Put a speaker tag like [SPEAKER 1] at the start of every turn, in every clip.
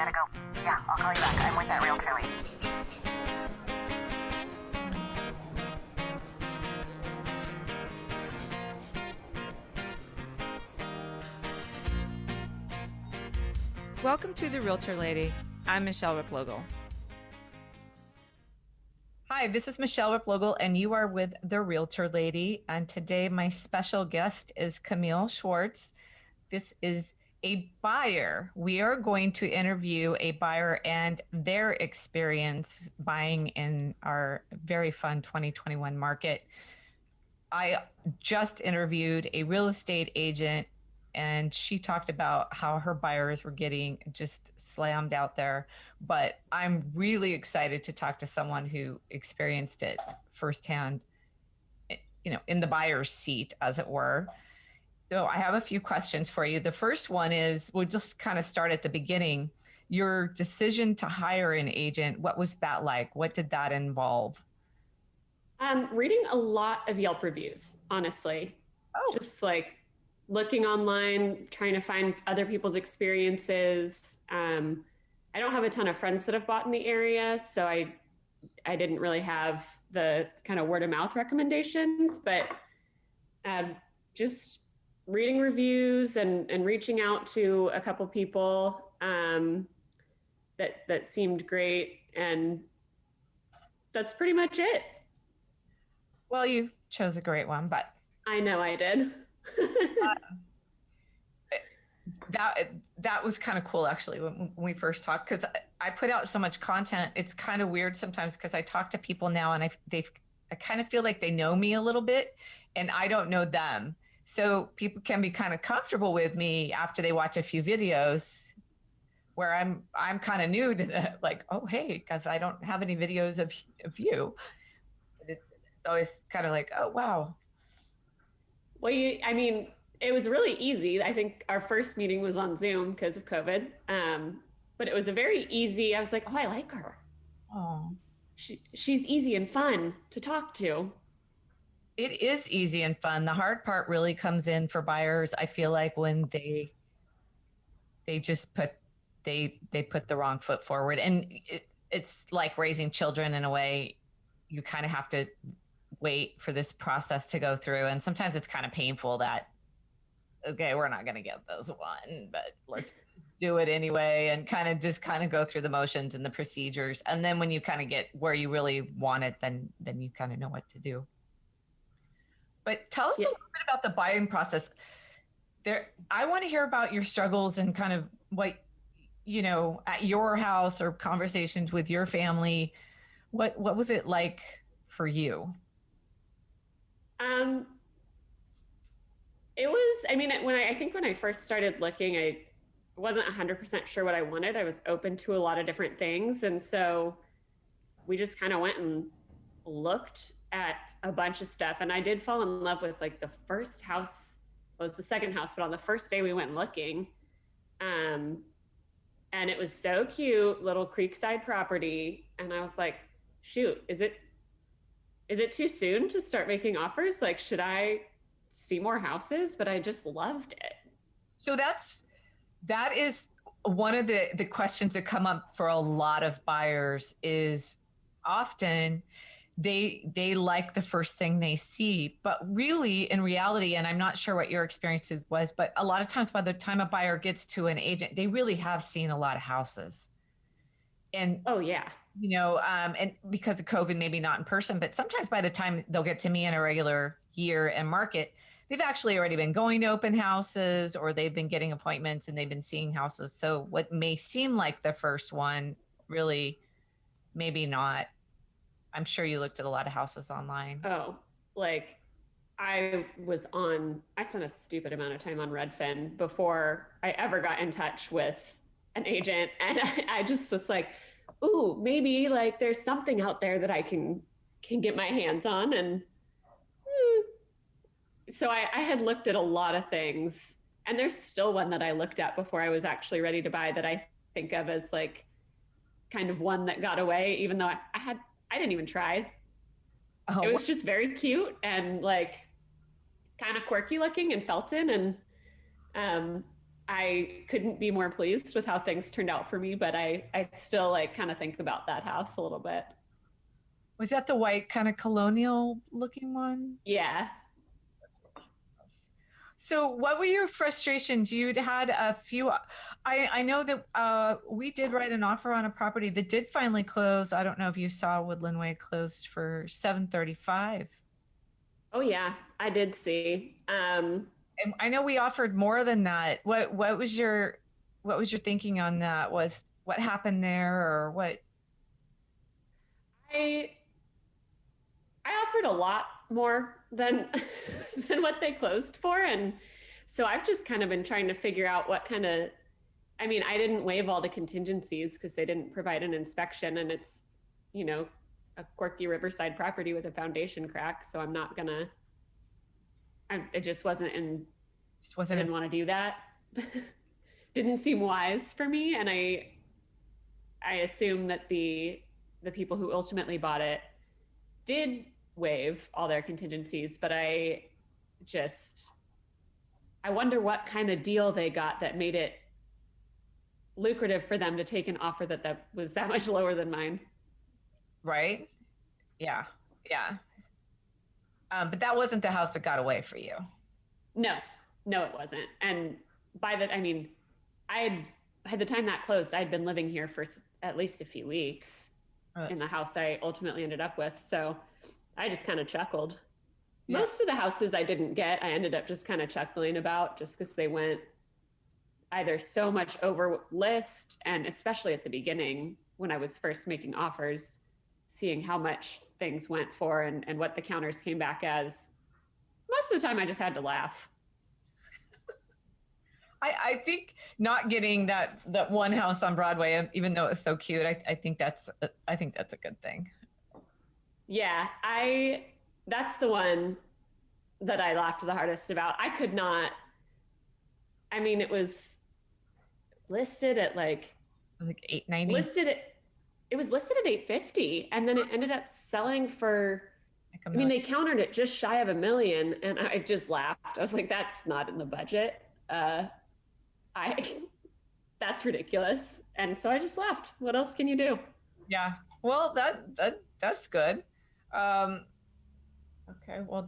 [SPEAKER 1] gotta go. Yeah, I'll call you back. I'm with that realtor lady.
[SPEAKER 2] Welcome to The Realtor Lady. I'm Michele Replogle. Hi, this is Michele Replogle, and you are with The Realtor Lady. And today my special guest is Camille Schwartz. This is a buyer. We are going to interview a buyer and their experience buying in our very fun 2021 market. I just interviewed a real estate agent, and she talked about how her buyers were getting just slammed out there. But I'm really excited to talk to someone who experienced it firsthand, in the buyer's seat, as it were. So I have a few questions for you. The first one is, we'll just kind of start at the beginning. Your decision to hire an agent, what was that like? What did that involve?
[SPEAKER 3] Reading a lot of Yelp reviews, honestly.
[SPEAKER 2] Oh.
[SPEAKER 3] Just like looking online, trying to find other people's experiences. I don't have a ton of friends that have bought in the area, so I didn't really have the kind of word of mouth recommendations, but just reading reviews and reaching out to a couple people that seemed great, and that's pretty much it.
[SPEAKER 2] Well, you chose a great one, but
[SPEAKER 3] I know I did.
[SPEAKER 2] That was kind of cool, actually, when we first talked, because I put out so much content. It's kind of weird sometimes because I talk to people now, and I kind of feel like they know me a little bit, and I don't know them. So people can be kind of comfortable with me after they watch a few videos, where I'm kind of new to that, like, oh hey, because I don't have any videos of you. It's always kind of like, oh wow.
[SPEAKER 3] Well, it was really easy. I think our first meeting was on Zoom because of COVID. But it was a very easy, I was like, oh, I like her.
[SPEAKER 2] Oh,
[SPEAKER 3] she's easy and fun to talk to.
[SPEAKER 2] It is easy and fun. The hard part really comes in for buyers, I feel like, when they just put the wrong foot forward. And it's like raising children in a way. You kind of have to wait for this process to go through. And sometimes it's kind of painful that, okay, we're not going to get this one, but let's do it anyway, and kind of go through the motions and the procedures. And then when you kind of get where you really want it, then you kind of know what to do. But tell us a little bit about the buying process. I want to hear about your struggles and kind of what, at your house or conversations with your family. What was it like for you?
[SPEAKER 3] It was, when I first started looking, I wasn't 100% sure what I wanted. I was open to a lot of different things. And so we just kind of went and looked at a bunch of stuff. And I did fall in love with like the first house, well, it was the second house, but on the first day we went looking. And it was so cute, little creekside property. And I was like, shoot, is it too soon to start making offers? Like, should I see more houses? But I just loved it.
[SPEAKER 2] So that is one of the questions that come up for a lot of buyers. Is often they like the first thing they see, but really in reality, and I'm not sure what your experience was, but a lot of times by the time a buyer gets to an agent, they really have seen a lot of houses. And
[SPEAKER 3] oh yeah,
[SPEAKER 2] and because of COVID, maybe not in person, but sometimes by the time they'll get to me in a regular year and market, they've actually already been going to open houses, or they've been getting appointments and they've been seeing houses. So what may seem like the first one, really, maybe not. I'm sure you looked at a lot of houses online.
[SPEAKER 3] Oh, like I spent a stupid amount of time on Redfin before I ever got in touch with an agent. And I just was like, ooh, maybe like there's something out there that I can get my hands on. And so I had looked at a lot of things, and there's still one that I looked at before I was actually ready to buy that I think of as like kind of one that got away, even though I didn't even try. Oh, it was just very cute and like kind of quirky looking in Felton. And I couldn't be more pleased with how things turned out for me, but I still like kind of think about that house a little bit.
[SPEAKER 2] Was that the white kind of colonial looking one?
[SPEAKER 3] Yeah.
[SPEAKER 2] So, what were your frustrations? You'd had a few. I know that we did write an offer on a property that did finally close. I don't know if you saw Woodland Way closed for 735.
[SPEAKER 3] Oh yeah, I did see.
[SPEAKER 2] And I know we offered more than that. What was your thinking on that? Was what happened there, or what?
[SPEAKER 3] I I offered a lot more than than what they closed for, and so I've just kind of been trying to figure out what kind of. I mean, I didn't waive all the contingencies because they didn't provide an inspection, and it's, you know, a quirky riverside property with a foundation crack, so I'm not gonna. It just wasn't in.
[SPEAKER 2] Just wasn't.
[SPEAKER 3] I didn't want to do that. Didn't seem wise for me, and I assume that the people who ultimately bought it did waive all their contingencies, but I wonder what kind of deal they got that made it lucrative for them to take an offer that was that much lower than mine.
[SPEAKER 2] Right? Yeah. Yeah. But that wasn't the house that got away for you.
[SPEAKER 3] No, it wasn't. And by that, I mean, I had the time that closed, I'd been living here for at least a few weeks in the house I ultimately ended up with. So I just kind of chuckled. Yeah. Most of the houses I didn't get, I ended up just kind of chuckling about just because they went either so much over list, and especially at the beginning when I was first making offers, seeing how much things went for and what the counters came back as. Most of the time I just had to laugh.
[SPEAKER 2] I think not getting that one house on Broadway, even though it's so cute, I think that's a good thing.
[SPEAKER 3] Yeah, that's the one that I laughed the hardest about. I could not. I mean, it was listed at like
[SPEAKER 2] $890.
[SPEAKER 3] It was listed at $850, and then it ended up selling for. I mean, they countered it just shy of $1 million, and I just laughed. I was like, "That's not in the budget. That's ridiculous." And so I just laughed. What else can you do?
[SPEAKER 2] Yeah. Well, that's good. Okay. Well,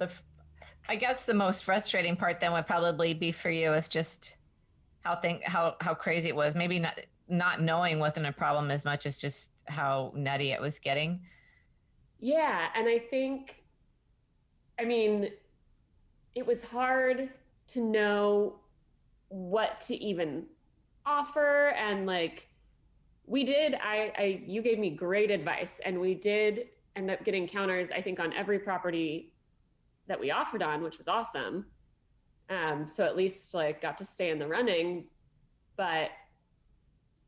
[SPEAKER 2] I guess the most frustrating part then would probably be for you is just how crazy it was. Maybe not knowing wasn't a problem as much as just how nutty it was getting.
[SPEAKER 3] Yeah, and I mean, it was hard to know what to even offer, and like you gave me great advice, and we did end up getting counters, I think, on every property that we offered on, which was awesome. So at least like got to stay in the running, but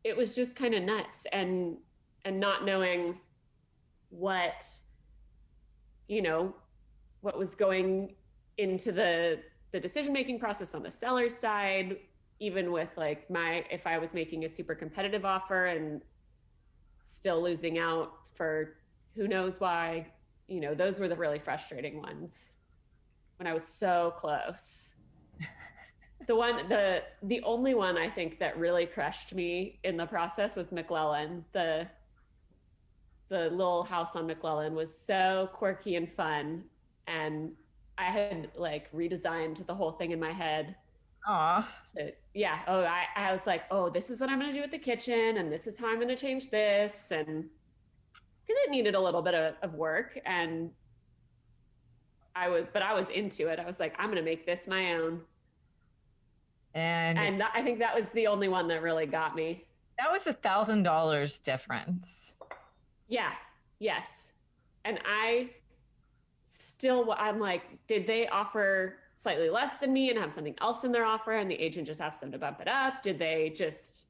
[SPEAKER 3] it was just kind of nuts, and not knowing what was going into the decision-making process on the seller's side, even with like if I was making a super competitive offer and still losing out for who knows why, those were the really frustrating ones when I was so close. The only one I think that really crushed me in the process was McClellan. The little house on McClellan was so quirky and fun, and I had like redesigned the whole thing in my head.
[SPEAKER 2] Aw.
[SPEAKER 3] Yeah. Oh, I was like, oh, this is what I'm going to do with the kitchen, and this is how I'm going to change this, and because it needed a little bit of work, and I was into it. I was like, I'm going to make this my own. And I think that was the only one that really got me.
[SPEAKER 2] That was $1,000 difference.
[SPEAKER 3] Yeah. Yes. And I'm like, did they offer slightly less than me and have something else in their offer, and the agent just asked them to bump it up? Did they just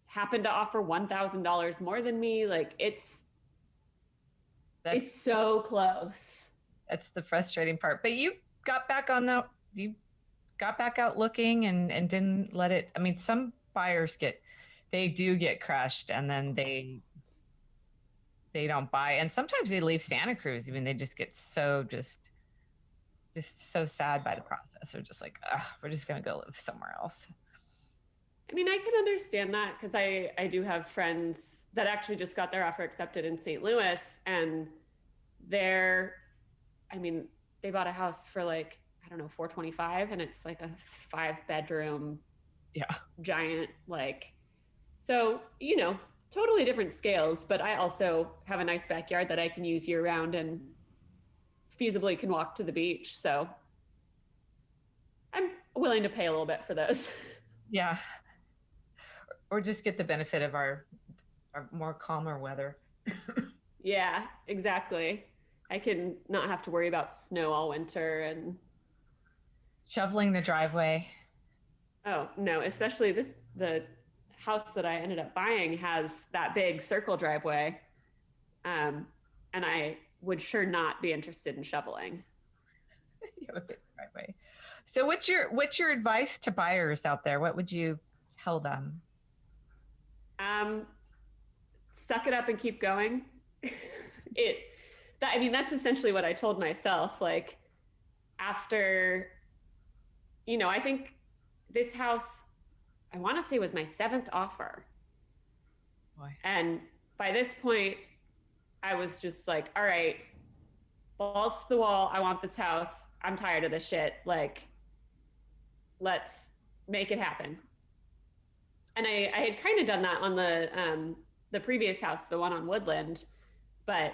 [SPEAKER 3] happen to offer $1,000 more than me? Like it's so close. That's
[SPEAKER 2] the frustrating part. But you got back out looking and didn't let it. I mean, some buyers they do get crushed, and then they don't buy, and sometimes they leave Santa Cruz. I mean, they just get so just so sad by the process. They're just like, we're just gonna go live somewhere else.
[SPEAKER 3] I mean, I can understand that because I do have friends that actually just got their offer accepted in St. Louis, and they're, I mean, they bought a house for like, I don't know, 425, and it's like a 5 bedroom
[SPEAKER 2] Yeah.
[SPEAKER 3] giant, like, so, totally different scales, but I also have a nice backyard that I can use year round and feasibly can walk to the beach. So I'm willing to pay a little bit for those.
[SPEAKER 2] Yeah. Or just get the benefit of our more calmer weather.
[SPEAKER 3] Yeah, exactly. I can not have to worry about snow all winter and
[SPEAKER 2] Shoveling the driveway.
[SPEAKER 3] oh no, especially the house that I ended up buying has that big circle driveway. And I would sure not be interested in shoveling.
[SPEAKER 2] You have a big driveway. So what's your advice to buyers out there? What would you tell them?
[SPEAKER 3] Um, Suck it up and keep going. I mean, that's essentially what I told myself. Like after, I think this house, I want to say was my seventh offer.
[SPEAKER 2] Boy.
[SPEAKER 3] And by this point, I was just like, all right, balls to the wall. I want this house. I'm tired of this shit. Like, let's make it happen. And I had kind of done that on the previous house, the one on Woodland, but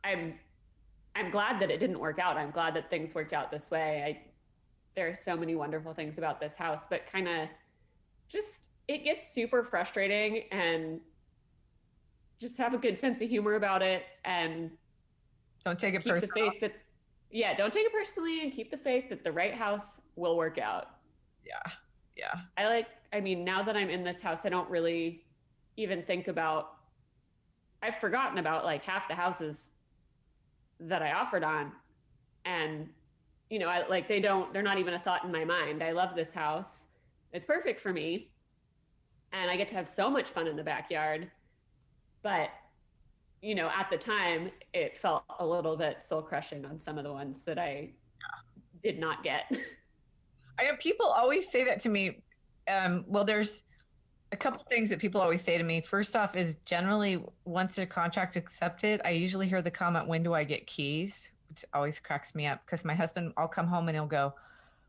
[SPEAKER 3] I'm glad that it didn't work out. I'm glad that things worked out this way. There are so many wonderful things about this house, but kind of just it gets super frustrating, and just have a good sense of humor about it and
[SPEAKER 2] Don't take it
[SPEAKER 3] keep the
[SPEAKER 2] personal.
[SPEAKER 3] faith that don't take it personally and keep the faith that the right house will work out.
[SPEAKER 2] Yeah. Yeah.
[SPEAKER 3] I mean, now that I'm in this house, I don't really even think about, I've forgotten about like half the houses that I offered on. And, they're not even a thought in my mind. I love this house. It's perfect for me. And I get to have so much fun in the backyard. But, at the time, it felt a little bit soul crushing on some of the ones that I did not get.
[SPEAKER 2] I know people always say that to me. Well, there's a couple things that people always say to me. First off is generally once a contract accepted, I usually hear the comment, when do I get keys? Which always cracks me up because my husband, I'll come home and he'll go,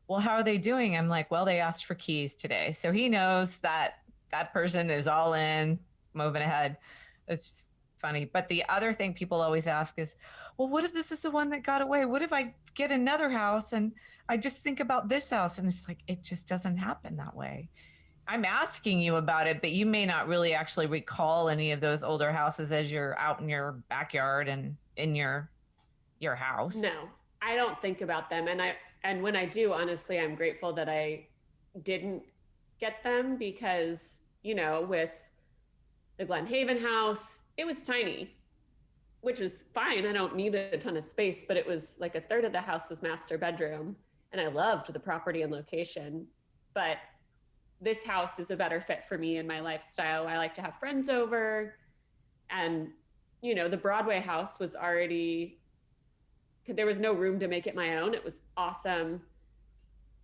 [SPEAKER 2] well, how are they doing? I'm like, well, they asked for keys today. So he knows that that person is all in, moving ahead. It's just funny. But the other thing people always ask is, well, what if this is the one that got away? What if I get another house and I just think about this house? And it's like, it just doesn't happen that way. I'm asking you about it, but you may not really actually recall any of those older houses as you're out in your backyard and in your house.
[SPEAKER 3] No, I don't think about them. And when I do, honestly, I'm grateful that I didn't get them because, with the Glen Haven house, it was tiny, which was fine. I don't need a ton of space, but it was like a third of the house was master bedroom. And I loved the property and location. But this house is a better fit for me and my lifestyle. I like to have friends over. And, the Broadway house was already, there was no room to make it my own. It was awesome.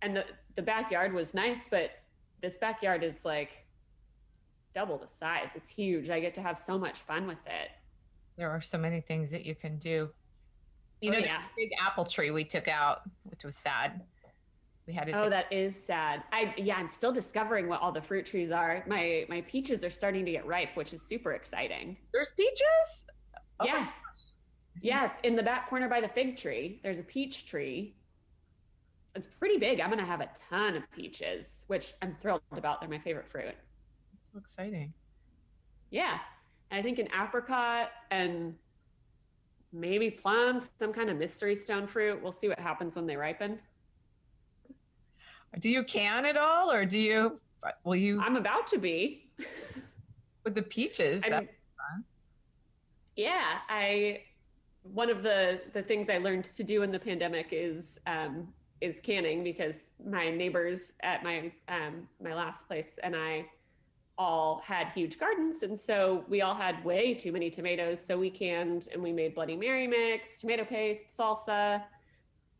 [SPEAKER 3] And the backyard was nice, but this backyard is like double the size. It's huge. I get to have so much fun with it.
[SPEAKER 2] There are so many things that you can do.
[SPEAKER 3] Yeah.
[SPEAKER 2] The big apple tree we took out, which was sad. We had to
[SPEAKER 3] that is sad. I'm still discovering what all the fruit trees are. My peaches are starting to get ripe, which is super exciting.
[SPEAKER 2] There's peaches? Oh
[SPEAKER 3] yeah. Yeah, in the back corner by the fig tree, there's a peach tree. It's pretty big. I'm going to have a ton of peaches, which I'm thrilled about. They're my favorite fruit.
[SPEAKER 2] That's so exciting.
[SPEAKER 3] Yeah. And I think an apricot and maybe plums, some kind of mystery stone fruit. We'll see what happens when they ripen.
[SPEAKER 2] Do you can at all, or will you?
[SPEAKER 3] I'm about to be.
[SPEAKER 2] With the peaches. That's fun.
[SPEAKER 3] Yeah. One of the things I learned to do in the pandemic is canning, because my neighbors at my last place and I all had huge gardens. And so we all had way too many tomatoes. So we canned and we made Bloody Mary mix, tomato paste, salsa.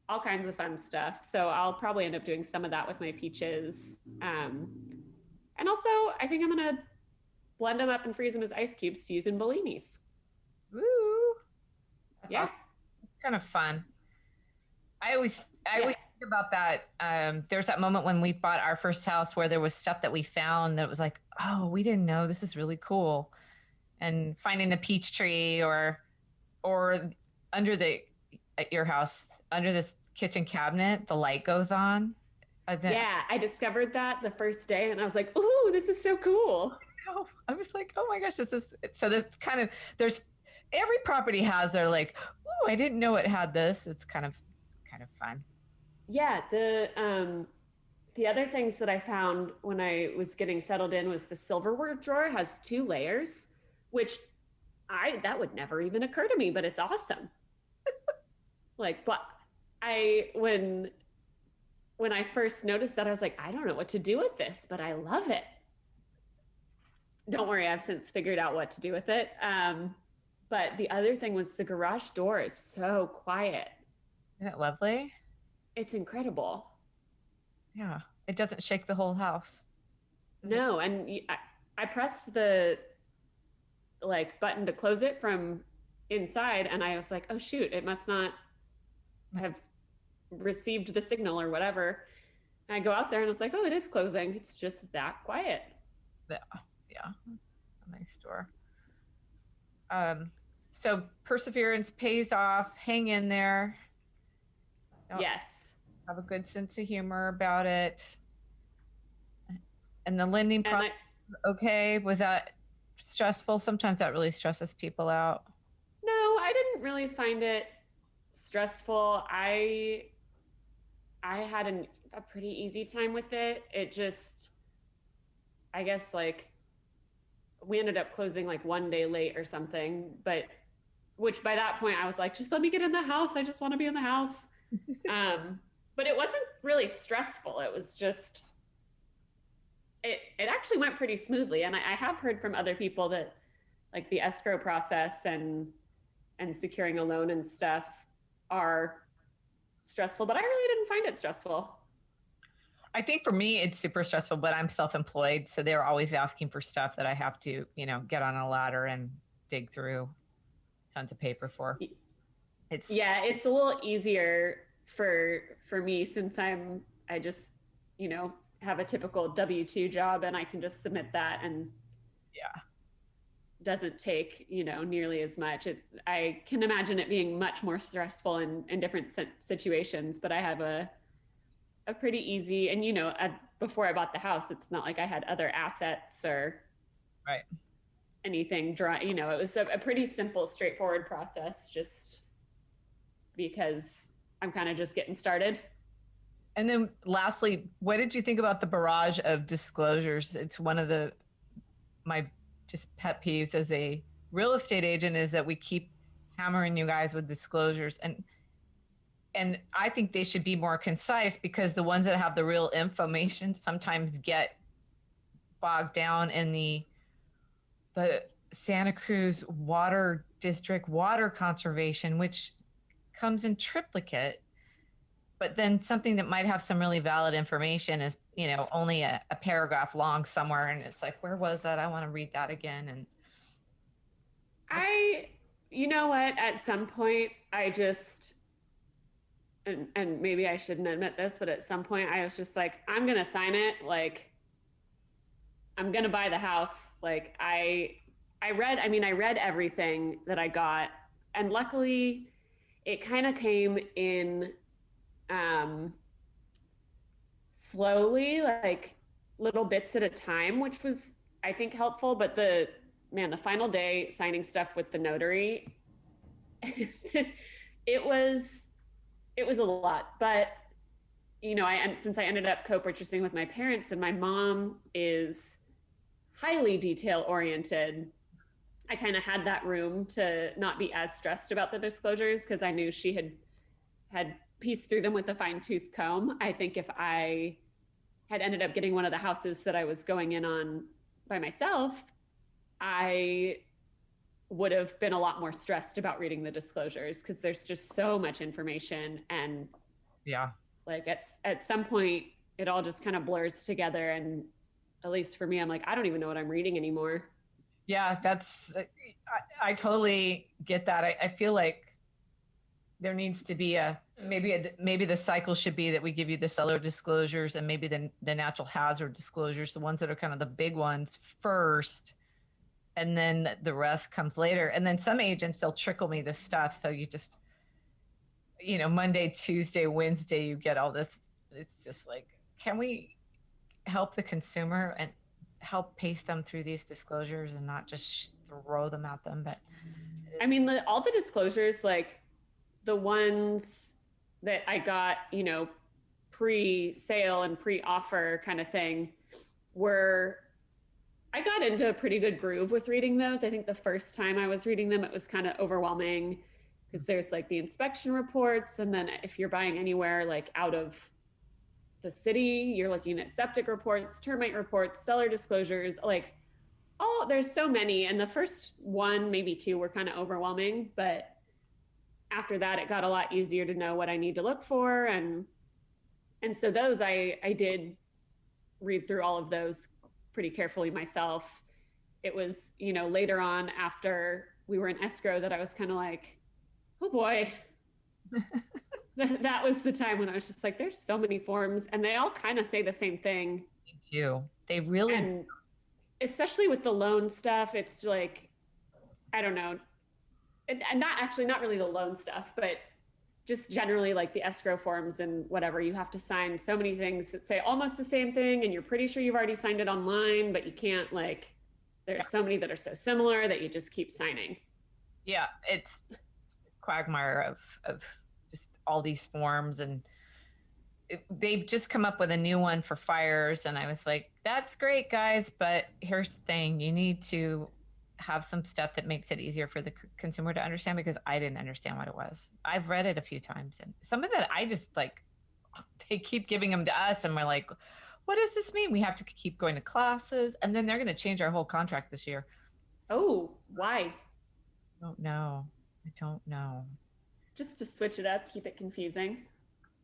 [SPEAKER 3] all kinds of fun stuff. So I'll probably end up doing some of that with my peaches. And also, I think I'm going to blend them up and freeze them as ice cubes to use in bellinis.
[SPEAKER 2] Woo! That's
[SPEAKER 3] Yeah.
[SPEAKER 2] awesome. It's kind of fun. I always think about that. There's that moment when we bought our first house where there was stuff that we found that was like, oh, we didn't know this is really cool. And finding a peach tree or under the at your house, under this kitchen cabinet, the light goes on.
[SPEAKER 3] Yeah, I discovered that the first day and I was like, ooh, this is so cool.
[SPEAKER 2] I was like, oh my gosh, this is so there's every property has their like, oh, I didn't know it had this. It's kind of fun.
[SPEAKER 3] Yeah, the other things that I found when I was getting settled in was the silverware drawer has 2 layers, which that would never even occur to me, but it's awesome. Like, but when I first noticed that, I was like, I don't know what to do with this, but I love it. Don't worry, I've since figured out what to do with it. But the other thing was the garage door is so quiet.
[SPEAKER 2] Isn't it lovely?
[SPEAKER 3] It's incredible.
[SPEAKER 2] Yeah, it doesn't shake the whole house.
[SPEAKER 3] No, and I pressed the like button to close it from inside, and I was like, oh shoot, it must not have received the signal or whatever. And I go out there and I was like, oh, it is closing. It's just that quiet.
[SPEAKER 2] Yeah, a nice door. So perseverance pays off. Hang in there.
[SPEAKER 3] Yes.
[SPEAKER 2] Have a good sense of humor about it. And the lending process, okay, was that stressful? Sometimes that really stresses people out.
[SPEAKER 3] No, I didn't really find it stressful. I had a pretty easy time with it. It just, I guess, like, we ended up closing like 1 day late or something, which by that point I was like, just let me get in the house. I just want to be in the house. But it wasn't really stressful. It was just, it actually went pretty smoothly. And I have heard from other people that like the escrow process and securing a loan and stuff are stressful, but I really didn't find it stressful.
[SPEAKER 2] I think for me, it's super stressful, but I'm self-employed. So they're always asking for stuff that I have to, get on a ladder and dig through tons of paper for. It's
[SPEAKER 3] a little easier for me since I just, have a typical W-2 job and I can just submit that and doesn't take, nearly as much. I can imagine it being much more stressful in different situations, but I have a pretty easy, and before I bought the house, it's not like I had other assets or anything it was a pretty simple, straightforward process just because I'm kind of just getting started.
[SPEAKER 2] And then lastly, what did you think about the barrage of disclosures? It's one of my just pet peeves as a real estate agent is that we keep hammering you guys with disclosures, and I think they should be more concise because the ones that have the real information sometimes get bogged down in the Santa Cruz Water District water conservation, which comes in triplicate. But then something that might have some really valid information is, only a paragraph long somewhere. And it's like, where was that? I want to read that again. And
[SPEAKER 3] you know what, at some point I just, and maybe I shouldn't admit this, but at some point I was just like, I'm going to sign it. Like, I'm going to buy the house. Like I read everything that I got, and luckily it kind of came in slowly, like little bits at a time, which was, I think, helpful. But the final day signing stuff with the notary, it was a lot. But since I ended up co-purchasing with my parents, and my mom is highly detail oriented, I kind of had that room to not be as stressed about the disclosures because I knew she had pieced through them with a fine-tooth comb. I think if I had ended up getting one of the houses that I was going in on by myself, I would have been a lot more stressed about reading the disclosures because there's just so much information, and
[SPEAKER 2] Yeah.
[SPEAKER 3] Like at some point, it all just kind of blurs together. And at least for me, I'm like, I don't even know what I'm reading anymore.
[SPEAKER 2] Yeah, I totally get that. I feel like there needs to be maybe the cycle should be that we give you the seller disclosures and maybe the natural hazard disclosures, the ones that are kind of the big ones first, and then the rest comes later. And then some agents, they'll trickle me this stuff. So you just, Monday, Tuesday, Wednesday, you get all this. It's just like, can we help the consumer and help pace them through these disclosures and not just throw them at them? But
[SPEAKER 3] I mean, all the disclosures, like the ones that I got, pre-sale and pre-offer kind of thing, I got into a pretty good groove with reading those. I think the first time I was reading them, it was kind of overwhelming because there's like the inspection reports. And then if you're buying anywhere like out of the city, you're looking at septic reports, termite reports, seller disclosures, like, oh, there's so many. And the first one, maybe two were kind of overwhelming, but after that, it got a lot easier to know what I need to look for. And so those, I did read through all of those pretty carefully myself. It was, later on after we were in escrow that I was kind of like, oh boy, that was the time when I was just like, there's so many forms and they all kind of say the same thing.
[SPEAKER 2] Me too. They really,
[SPEAKER 3] and especially with the loan stuff, it's like, I don't know. And not really the loan stuff, but just generally like the escrow forms and whatever, you have to sign so many things that say almost the same thing. And you're pretty sure you've already signed it online, but you can't, like, there's so many that are so similar that you just keep signing.
[SPEAKER 2] Yeah. It's quagmire of just all these forms. And they've just come up with a new one for fires. And I was like, that's great, guys. But here's the thing. You need to have some stuff that makes it easier for the consumer to understand, because I didn't understand what it was. I've read it a few times and some of it I just like, they keep giving them to us and we're like, what does this mean? We have to keep going to classes, and then they're going to change our whole contract this year.
[SPEAKER 3] Oh, why?
[SPEAKER 2] I don't know.
[SPEAKER 3] Just to switch it up, keep it confusing.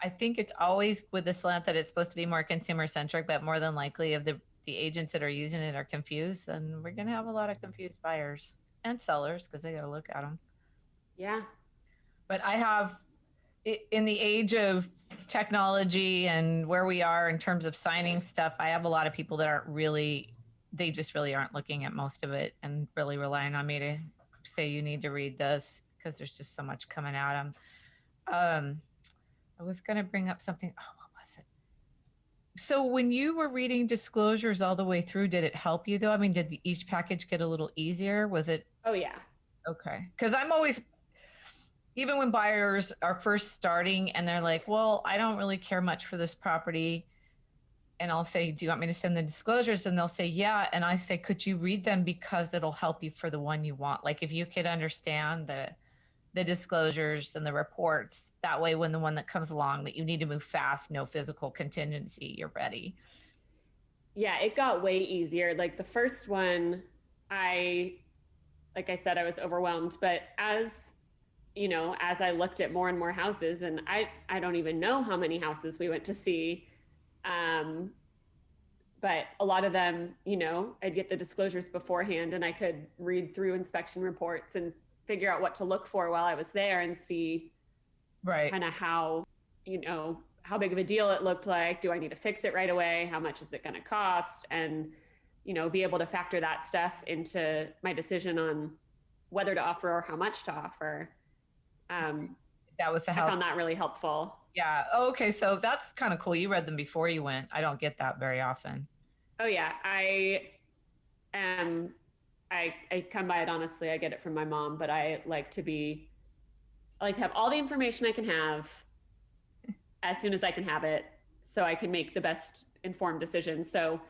[SPEAKER 2] I think it's always with the slant that it's supposed to be more consumer centric, but more than likely if the agents that are using it are confused, then we're going to have a lot of confused buyers and sellers because they got to look at them.
[SPEAKER 3] Yeah.
[SPEAKER 2] But I have, in the age of technology and where we are in terms of signing stuff, I have a lot of people that they just really aren't looking at most of it and really relying on me to say, you need to read this because there's just so much coming at them. I was going to bring up something. Oh, what was it? So when you were reading disclosures all the way through, did it help you though? I mean, did each package get a little easier? Was it?
[SPEAKER 3] Oh yeah.
[SPEAKER 2] Okay. Because I'm always, even when buyers are first starting and they're like, well, I don't really care much for this property. And I'll say, do you want me to send the disclosures? And they'll say, yeah. And I say, could you read them because it'll help you for the one you want? Like if you could understand the disclosures and the reports, that way when the one that comes along that you need to move fast, no physical contingency, you're ready.
[SPEAKER 3] Yeah, it got way easier. Like the first one, like I said, I was overwhelmed, but as I looked at more and more houses, and I don't even know how many houses we went to see, but a lot of them, I'd get the disclosures beforehand and I could read through inspection reports and figure out what to look for while I was there and see kind of how big of a deal it looked like. Do I need to fix it right away? How much is it going to cost? And, be able to factor that stuff into my decision on whether to offer or how much to offer.
[SPEAKER 2] That was I
[SPEAKER 3] found that really helpful.
[SPEAKER 2] Yeah. Oh, okay. So that's kind of cool. You read them before you went. I don't get that very often.
[SPEAKER 3] Oh yeah. I come by it honestly. I get it from my mom, but I like to have all the information I can have as soon as I can have it, so I can make the best informed decision. So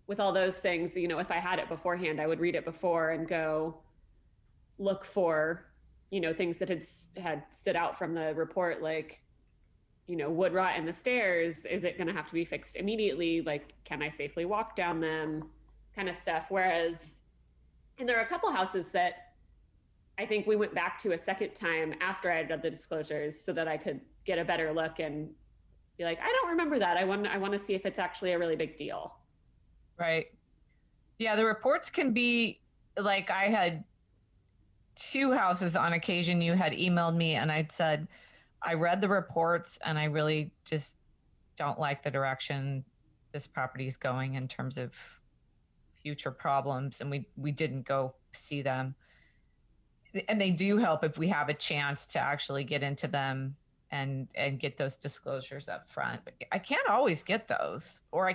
[SPEAKER 3] with all those things, if I had it beforehand, I would read it before and go look for, things that had stood out from the report, like, wood rot in the stairs. Is it going to have to be fixed immediately? Like, can I safely walk down them? Kind of stuff. And there are a couple houses that I think we went back to a second time after I had read the disclosures so that I could get a better look and be like, I don't remember that. I want to see if it's actually a really big deal.
[SPEAKER 2] Right. Yeah, the reports can be like I had two houses on occasion you had emailed me and I'd said, I read the reports and I really just don't like the direction this property is going in terms of future problems. And we didn't go see them. And they do help if we have a chance to actually get into them and get those disclosures up front. But I can't always get those, or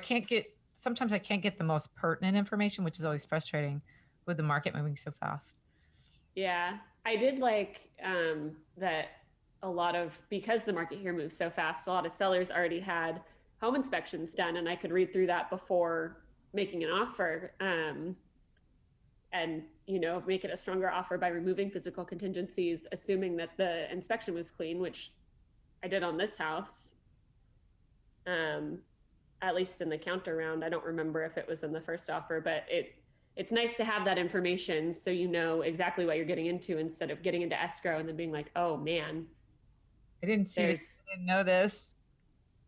[SPEAKER 2] sometimes I can't get the most pertinent information, which is always frustrating with the market moving so fast.
[SPEAKER 3] Yeah, I did like that because the market here moves so fast, a lot of sellers already had home inspections done, and I could read through that before making an offer, and make it a stronger offer by removing physical contingencies, assuming that the inspection was clean, which I did on this house. At least in the counter round. I don't remember if it was in the first offer, but it's nice to have that information so you know exactly what you're getting into instead of getting into escrow and then being like, oh man,
[SPEAKER 2] I didn't see this, I didn't know this.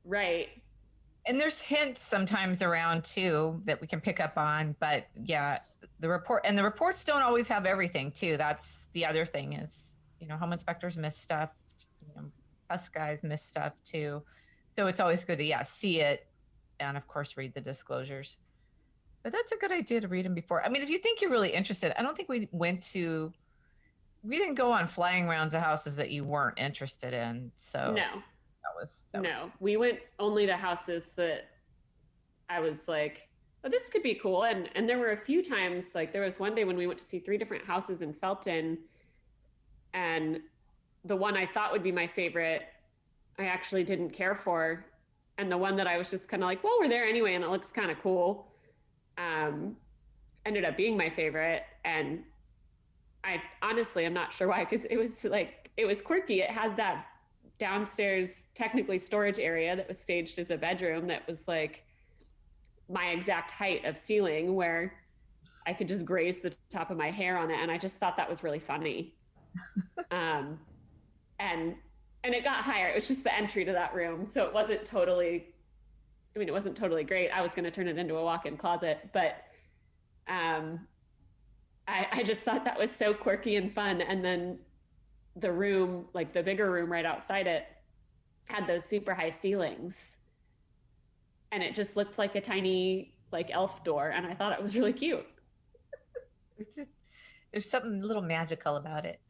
[SPEAKER 3] Right.
[SPEAKER 2] And there's hints sometimes around too that we can pick up on, but yeah, the reports don't always have everything too. That's the other thing is, home inspectors miss stuff, us guys miss stuff too. So it's always good to, see it and of course read the disclosures. But that's a good idea to read them before. I mean, if you think you're really interested, I don't think we didn't go on flying rounds of houses that you weren't interested in. So
[SPEAKER 3] no, we went only to houses that I was like, oh, this could be cool. And there were a few times, like there was one day when we went to see 3 different houses in Felton, and the one I thought would be my favorite, I actually didn't care for. And the one that I was just kind of like, well, we're there anyway, and it looks kind of cool, ended up being my favorite. And I honestly, I'm not sure why, because it was quirky. It had that downstairs, technically storage area that was staged as a bedroom that was like my exact height of ceiling, where I could just graze the top of my hair on it. And I just thought that was really funny. And it got higher. It was just the entry to that room. So it wasn't totally great. I was going to turn it into a walk-in closet, but I just thought that was so quirky and fun. And then the room, like the bigger room right outside it, had those super high ceilings. And it just looked like a tiny like elf door. And I thought it was really cute.
[SPEAKER 2] There's something a little magical about it.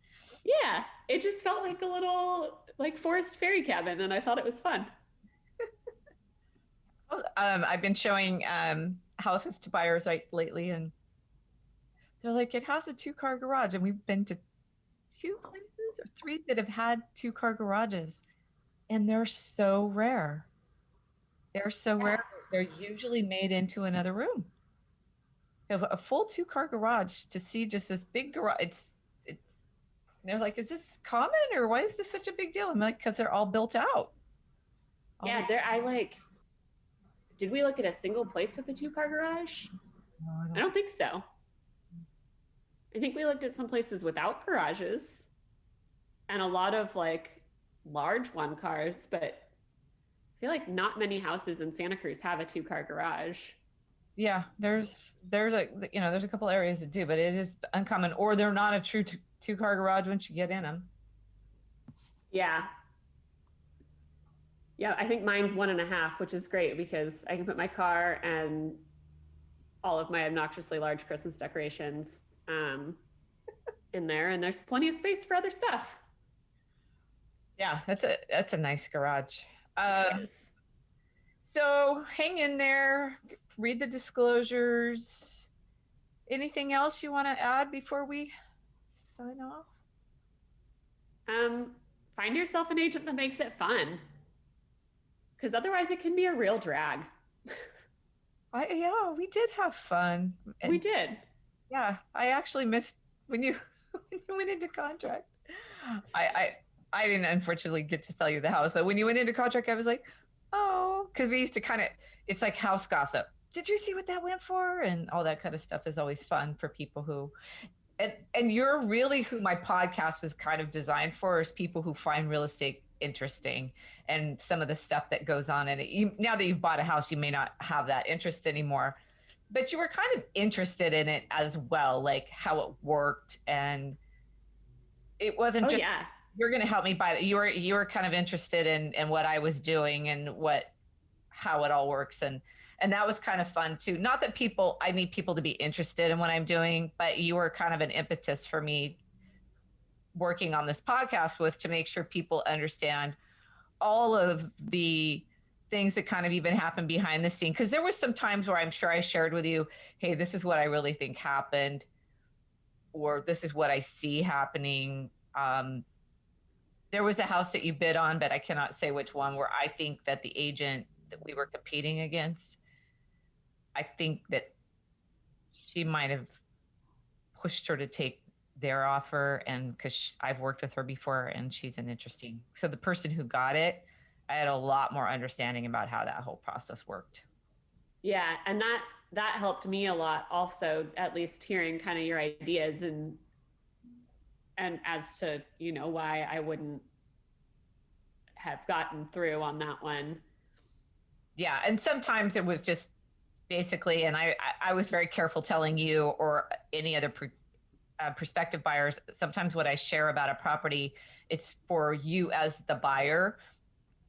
[SPEAKER 3] Yeah, it just felt like a little like forest fairy cabin, and I thought it was fun.
[SPEAKER 2] I've been showing houses to buyers lately, and they're like, it has a 2-car garage, and we've been to 2 places or 3 that have had 2-car garages, and they're so rare. They're so rare. They're usually made into another room. A full 2-car garage, to see just this big garage, they're like, is this common, or why is this such a big deal? I'm like, because they're all built out.
[SPEAKER 3] Yeah, did we look at a single place with a 2-car garage?
[SPEAKER 2] No,
[SPEAKER 3] I don't think so. I think we looked at some places without garages and a lot of like large 1-cars, but I feel like not many houses in Santa Cruz have a 2-car garage.
[SPEAKER 2] Yeah, there's a couple areas that do, but it is uncommon, or they're not a true 2-car garage once you get in them.
[SPEAKER 3] Yeah, I think mine's 1.5, which is great because I can put my car and all of my obnoxiously large Christmas decorations in there, and there's plenty of space for other stuff.
[SPEAKER 2] Yeah, that's a nice garage. So hang in there, read the disclosures. Anything else you want to add before we sign off?
[SPEAKER 3] Find yourself an agent that makes it fun, because otherwise it can be a real drag.
[SPEAKER 2] Yeah, we did have fun.
[SPEAKER 3] We did.
[SPEAKER 2] Yeah, I actually missed when you went into contract. I didn't unfortunately get to sell you the house, but when you went into contract, I was like, oh, because we used to it's like house gossip. Did you see what that went for? And all that kind of stuff is always fun for people who, and you're really who my podcast was kind of designed for, is people who find real estate interesting, and some of the stuff that goes on in it. Now that you've bought a house, you may not have that interest anymore, but you were kind of interested in it as well, like how it worked. And it wasn't
[SPEAKER 3] Oh
[SPEAKER 2] just,
[SPEAKER 3] yeah.
[SPEAKER 2] you're going to help me buy it. You were kind of interested in what I was doing and how it all works. And that was kind of fun too. Not that I need people to be interested in what I'm doing, but you were kind of an impetus for me working on this podcast to make sure people understand all of the things that kind of even happen behind the scene. Because there was some times where I'm sure I shared with you, hey, this is what I really think happened, or this is what I see happening. There was a house that you bid on, but I cannot say which one, where I think that the agent that we were competing against, I think that she might have pushed her to take their offer, and because I've worked with her before and she's so the person who got it, I had a lot more understanding about how that whole process worked.
[SPEAKER 3] Yeah, and that helped me a lot also, at least hearing kind of your ideas and as to, why I wouldn't have gotten through on that one.
[SPEAKER 2] Yeah, and sometimes it was just basically, and I was very careful telling you or any other prospective buyers, sometimes what I share about a property, it's for you as the buyer,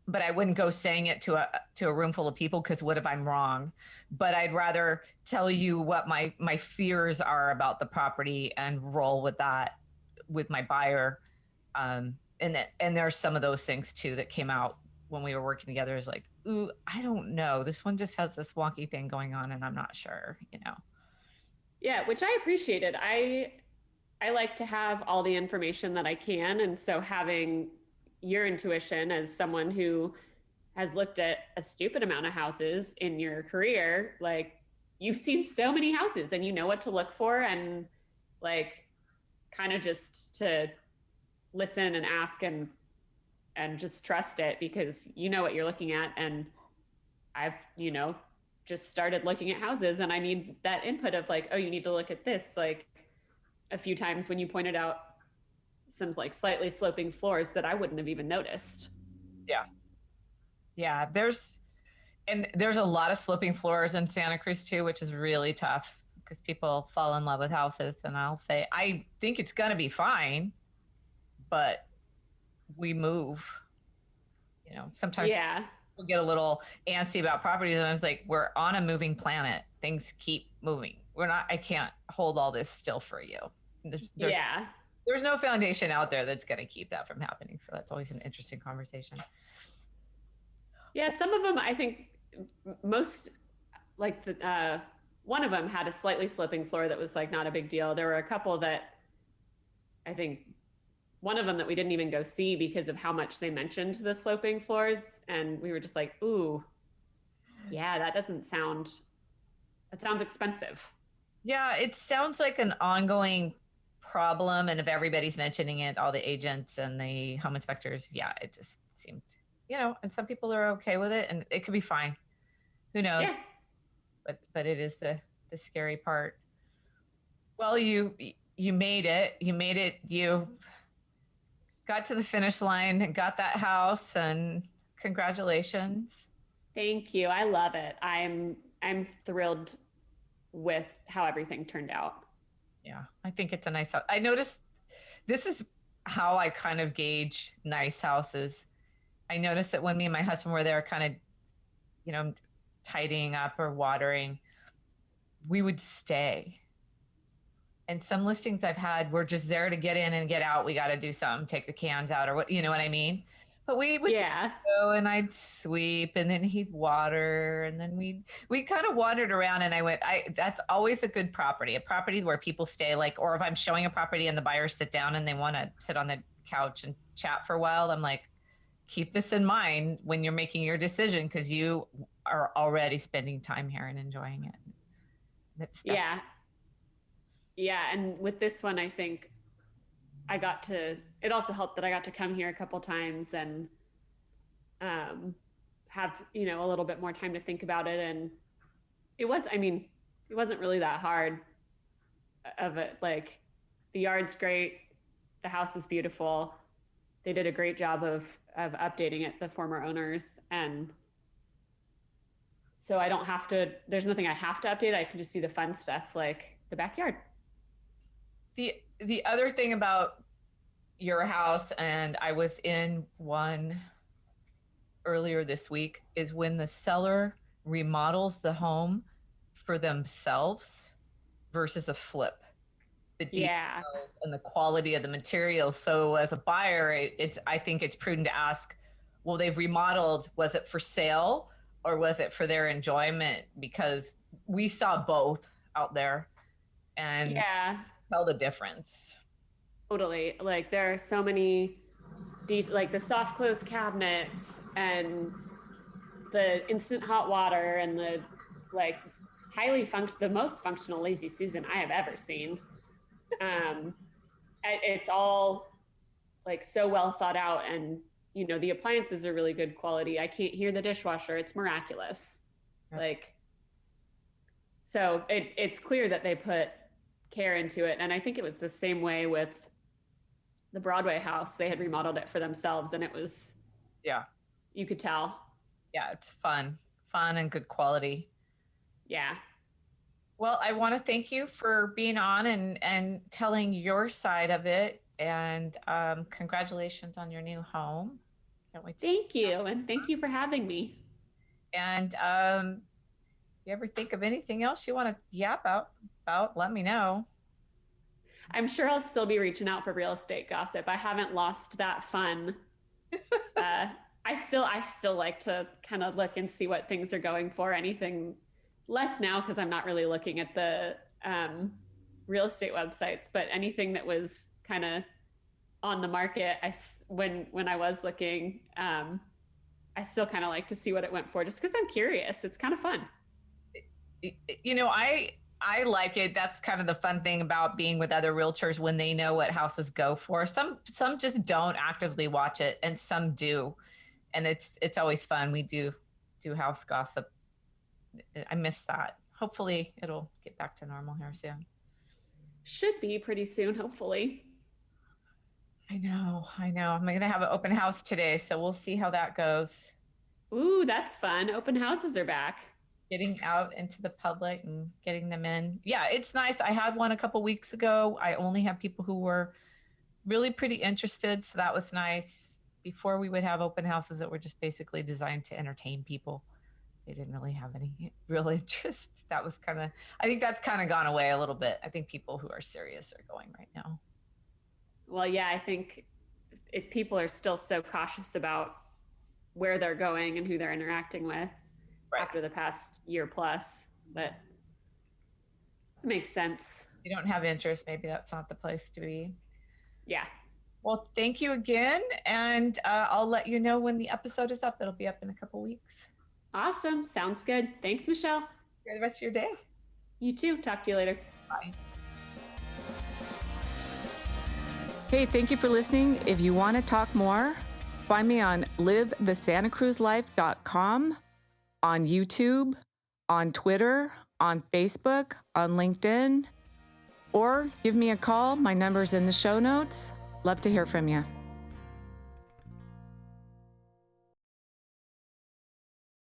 [SPEAKER 2] but I wouldn't go saying it to a room full of people, because what if I'm wrong? But I'd rather tell you what my fears are about the property and roll with that with my buyer. And there's some of those things too that came out when we were working together, is like, ooh, I don't know, this one just has this wonky thing going on and I'm not sure.
[SPEAKER 3] Yeah, which I appreciated. I like to have all the information that I can, and so having your intuition as someone who has looked at a stupid amount of houses in your career, like, you've seen so many houses and you know what to look for, and like kind of just to listen and ask and just trust it, because you know what you're looking at. And I've, just started looking at houses, and I need that input of like, oh, you need to look at this. Like a few times when you pointed out some like slightly sloping floors that I wouldn't have even noticed.
[SPEAKER 2] Yeah, there's a lot of sloping floors in Santa Cruz too, which is really tough because people fall in love with houses. And I'll say, I think it's going to be fine, but we move, sometimes
[SPEAKER 3] Yeah.
[SPEAKER 2] people get a little antsy about properties. And I was like, we're on a moving planet. Things keep moving. I can't hold all this still for you. There's no foundation out there that's going to keep that from happening. So that's always an interesting conversation.
[SPEAKER 3] Yeah, some of them, I think most, like one of them had a slightly sloping floor that was like not a big deal. There were a couple that, I think one of them that we didn't even go see because of how much they mentioned the sloping floors. And we were just like, ooh, yeah, that sounds expensive.
[SPEAKER 2] Yeah, it sounds like an ongoing problem. And if everybody's mentioning it, all the agents and the home inspectors, yeah, it just seemed, and some people are okay with it, and it could be fine. Who knows?
[SPEAKER 3] Yeah.
[SPEAKER 2] But it is the scary part. Well, you made it. You got to the finish line and got that house, and congratulations.
[SPEAKER 3] Thank you. I love it. I'm thrilled with how everything turned out.
[SPEAKER 2] Yeah, I think it's a nice house. I noticed this is how I kind of gauge nice houses. I noticed that when me and my husband were there kind of, tidying up or watering, we would stay. And some listings I've had, we're just there to get in and get out. We got to do something, take the cans out or what, you know what I mean? But we would go, and I'd sweep, and then he'd water, and then we kind of wandered around, and that's always a good property, a property where people stay, like, or if I'm showing a property and the buyers sit down and they want to sit on the couch and chat for a while, I'm like, keep this in mind when you're making your decision, because you are already spending time here and enjoying it.
[SPEAKER 3] Yeah. And with this one, I think it also helped that I got to come here a couple times and have, a little bit more time to think about it. And it wasn't really that hard of it. Like, the yard's great. The house is beautiful. they did a great job of updating it, the former owners. And so I don't have to, there's nothing I have to update. I can just do the fun stuff like the backyard.
[SPEAKER 2] The other thing about your house, and I was in one earlier this week, is when the seller remodels the home for themselves versus a flip. The details and the quality of the material. So as a buyer, I think it's prudent to ask, well, they've remodeled, was it for sale or was it for their enjoyment? Because we saw both out there and tell the difference.
[SPEAKER 3] Totally. Like there are so many like the soft close cabinets and the instant hot water and the like the most functional Lazy Susan I have ever seen. It's all like so well thought out, and you know the appliances are really good quality. I can't hear the dishwasher. It's miraculous. Like, so it's clear that they put care into it. And I think it was the same way with the Broadway house. They had remodeled it for themselves, and it was, you could tell.
[SPEAKER 2] Yeah, it's fun and good quality.
[SPEAKER 3] Yeah.
[SPEAKER 2] Well, I want to thank you for being on and telling your side of it. And congratulations on your new home. Can't wait to
[SPEAKER 3] Thank you. And thank you for having me.
[SPEAKER 2] And if you ever think of anything else you want to yap about, let me know.
[SPEAKER 3] I'm sure I'll still be reaching out for real estate gossip. I haven't lost that fun. I still like to kind of look and see what things are going for. Anything less now because I'm not really looking at the real estate websites, but anything that was kind of on the market, when I was looking, I still kind of like to see what it went for, just because I'm curious. It's kind of fun.
[SPEAKER 2] You know, I like it. That's kind of the fun thing about being with other realtors when they know what houses go for. Some just don't actively watch it, and some do, and it's always fun. We do house gossip. I miss that. Hopefully it'll get back to normal here soon.
[SPEAKER 3] Should be pretty soon, hopefully. I
[SPEAKER 2] know. I'm going to have an open house today, so we'll see how that goes.
[SPEAKER 3] Ooh, that's fun. Open houses are back.
[SPEAKER 2] Getting out into the public and getting them in. Yeah, it's nice. I had one a couple weeks ago. I only had people who were really pretty interested, so that was nice. Before, we would have open houses that were just basically designed to entertain people. They didn't really have any real interest. That was I think that's kind of gone away a little bit. I think people who are serious are going right now.
[SPEAKER 3] Well, yeah, I think people are still so cautious about where they're going and who they're interacting with after the past year plus, but it makes sense.
[SPEAKER 2] You don't have interest, maybe that's not the place to be.
[SPEAKER 3] Yeah.
[SPEAKER 2] Well, thank you again. And I'll let you know when the episode is up. It'll be up in a couple weeks.
[SPEAKER 3] Awesome. Sounds good. Thanks, Michelle.
[SPEAKER 2] Enjoy the rest of your day.
[SPEAKER 3] You too. Talk to you later.
[SPEAKER 2] Bye.
[SPEAKER 4] Hey, thank you for listening. If you want to talk more, find me on livethesantacruzlife.com, on YouTube, on Twitter, on Facebook, on LinkedIn, or give me a call. My number's in the show notes. Love to hear from you.